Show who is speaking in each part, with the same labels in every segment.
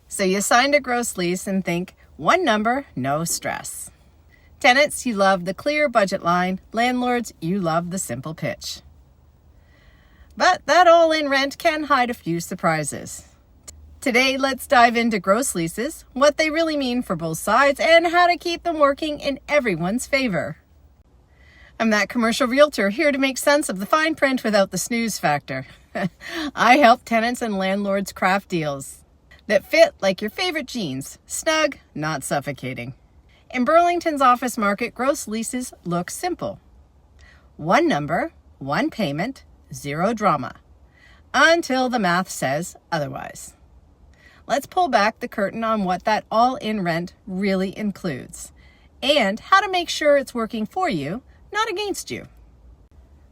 Speaker 1: So you signed a gross lease and think, one number, no stress. Tenants, you love the clear budget line. Landlords, you love the simple pitch. But that all-in rent can hide a few surprises. Today, let's dive into gross leases, what they really mean for both sides, and how to keep them working in everyone's favor. I'm That Commercial Realtor, here to make sense of the fine print without the snooze factor. I help tenants and landlords craft deals that fit like your favorite jeans, snug, not suffocating. In Burlington's office market, gross leases look simple. One number, one payment, zero drama, until the math says otherwise. Let's pull back the curtain on what that all-in rent really includes and how to make sure it's working for you, not against you.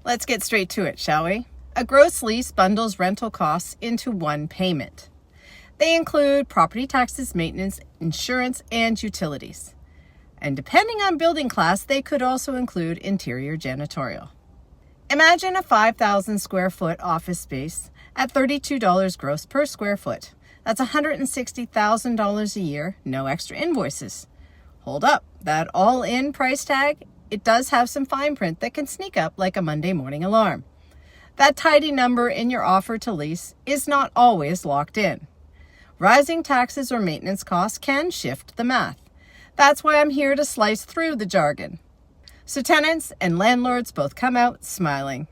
Speaker 1: Let's get straight to it, shall we? A gross lease bundles rental costs into one payment. They include property taxes, maintenance, insurance, and utilities. And depending on building class, they could also include interior janitorial. Imagine a 5,000 square foot office space at $32 gross per square foot. That's $160,000 a year, no extra invoices. Hold up, that all-in price tag, it does have some fine print that can sneak up like a Monday morning alarm. That tidy number in your offer to lease is not always locked in. Rising taxes or maintenance costs can shift the math. That's why I'm here to slice through the jargon. So tenants and landlords both come out smiling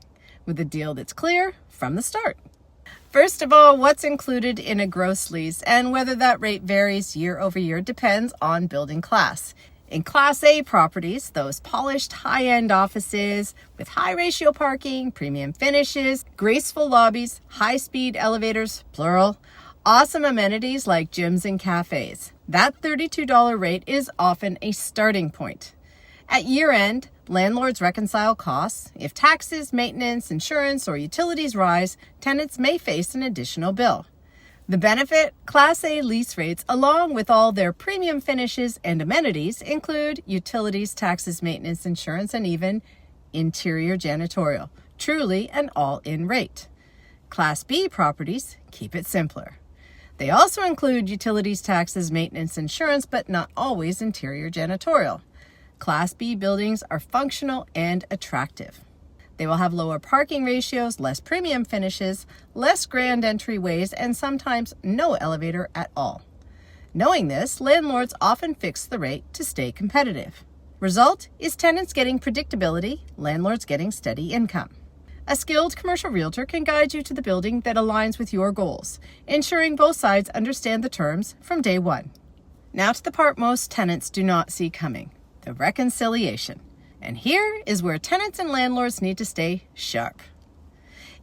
Speaker 1: with a deal that's clear from the start. First of all, what's included in a gross lease and whether that rate varies year over year depends on building class. In Class A properties, those polished high-end offices with high ratio parking, premium finishes, graceful lobbies, high-speed elevators, plural, awesome amenities like gyms and cafes. That $32 rate is often a starting point. At year-end, landlords reconcile costs. If taxes, maintenance, insurance, or utilities rise, tenants may face an additional bill. The benefit, Class A lease rates, along with all their premium finishes and amenities, include utilities, taxes, maintenance, insurance, and even interior janitorial. Truly an all-in rate. Class B properties keep it simpler. They also include utilities, taxes, maintenance, insurance, but not always interior janitorial. Class B buildings are functional and attractive. They will have lower parking ratios, less premium finishes, less grand entryways, and sometimes no elevator at all. Knowing this, landlords often fix the rate to stay competitive. Result is tenants getting predictability, landlords getting steady income. A skilled commercial realtor can guide you to the building that aligns with your goals, ensuring both sides understand the terms from day one. Now to the part most tenants do not see coming. The reconciliation. And here is where tenants and landlords need to stay sharp.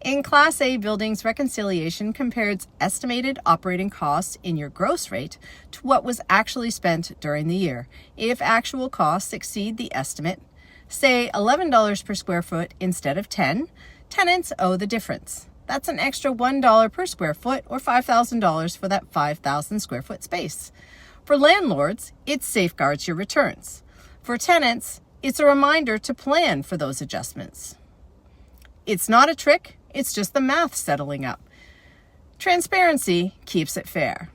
Speaker 1: In Class A buildings, reconciliation compares estimated operating costs in your gross rate to what was actually spent during the year. If actual costs exceed the estimate, say $11 per square foot instead of $10, tenants owe the difference. That's an extra $1 per square foot or $5,000 for that 5,000 square foot space. For landlords, it safeguards your returns. For tenants, it's a reminder to plan for those adjustments. It's not a trick, it's just the math settling up. Transparency keeps it fair.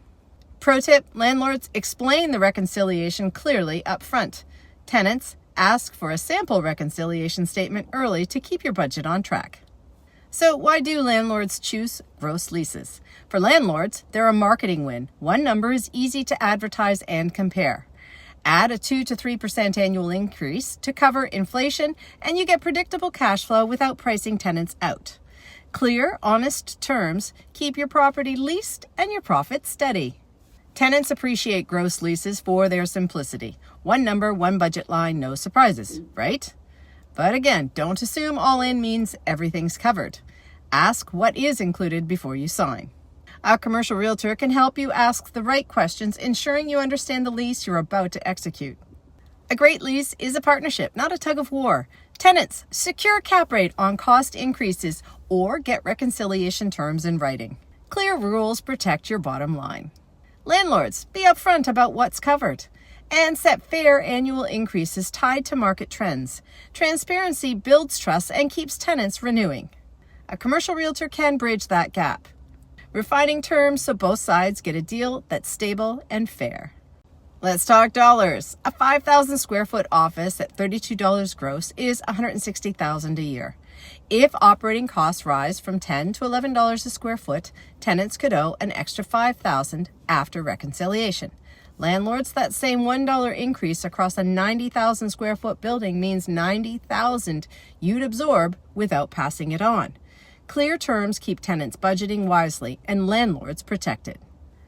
Speaker 1: Pro tip, landlords explain the reconciliation clearly up front. Tenants, ask for a sample reconciliation statement early to keep your budget on track. So why do landlords choose gross leases? For landlords, they're a marketing win. One number is easy to advertise and compare. Add a 2 to 3% annual increase to cover inflation, and you get predictable cash flow without pricing tenants out. Clear, honest terms keep your property leased and your profits steady. Tenants appreciate gross leases for their simplicity. One number, one budget line, no surprises, right? But again, don't assume all in means everything's covered. Ask what is included before you sign. A commercial realtor can help you ask the right questions, ensuring you understand the lease you're about to execute. A great lease is a partnership, not a tug of war. Tenants, secure cap rate on cost increases or get reconciliation terms in writing. Clear rules protect your bottom line. Landlords, be upfront about what's covered and set fair annual increases tied to market trends. Transparency builds trust and keeps tenants renewing. A commercial realtor can bridge that gap. refining terms so both sides get a deal that's stable and fair. Let's talk dollars. A 5,000 square foot office at $32 gross is $160,000 a year. If operating costs rise from $10 to $11 a square foot, tenants could owe an extra $5,000 after reconciliation. Landlords, that same $1 increase across a 90,000 square foot building means $90,000 you'd absorb without passing it on. Clear terms keep tenants budgeting wisely and landlords protected.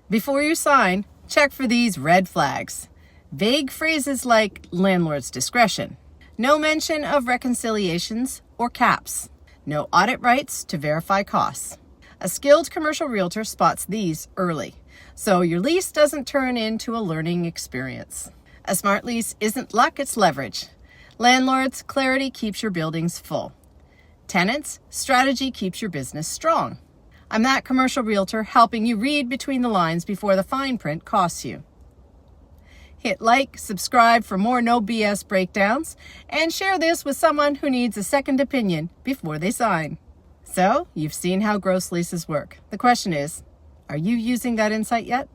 Speaker 1: Before you sign, check for these red flags. Vague phrases like landlord's discretion. No mention of reconciliations or caps. No audit rights to verify costs. A skilled commercial realtor spots these early, so your lease doesn't turn into a learning experience. A smart lease isn't luck, it's leverage. Landlords, clarity keeps your buildings full. Tenants, strategy keeps your business strong. I'm That Commercial Realtor, helping you read between the lines before the fine print costs you. Hit like, subscribe for more no BS breakdowns, and share this with someone who needs a second opinion before they sign. So, you've seen how gross leases work. The question is, are you using that insight yet?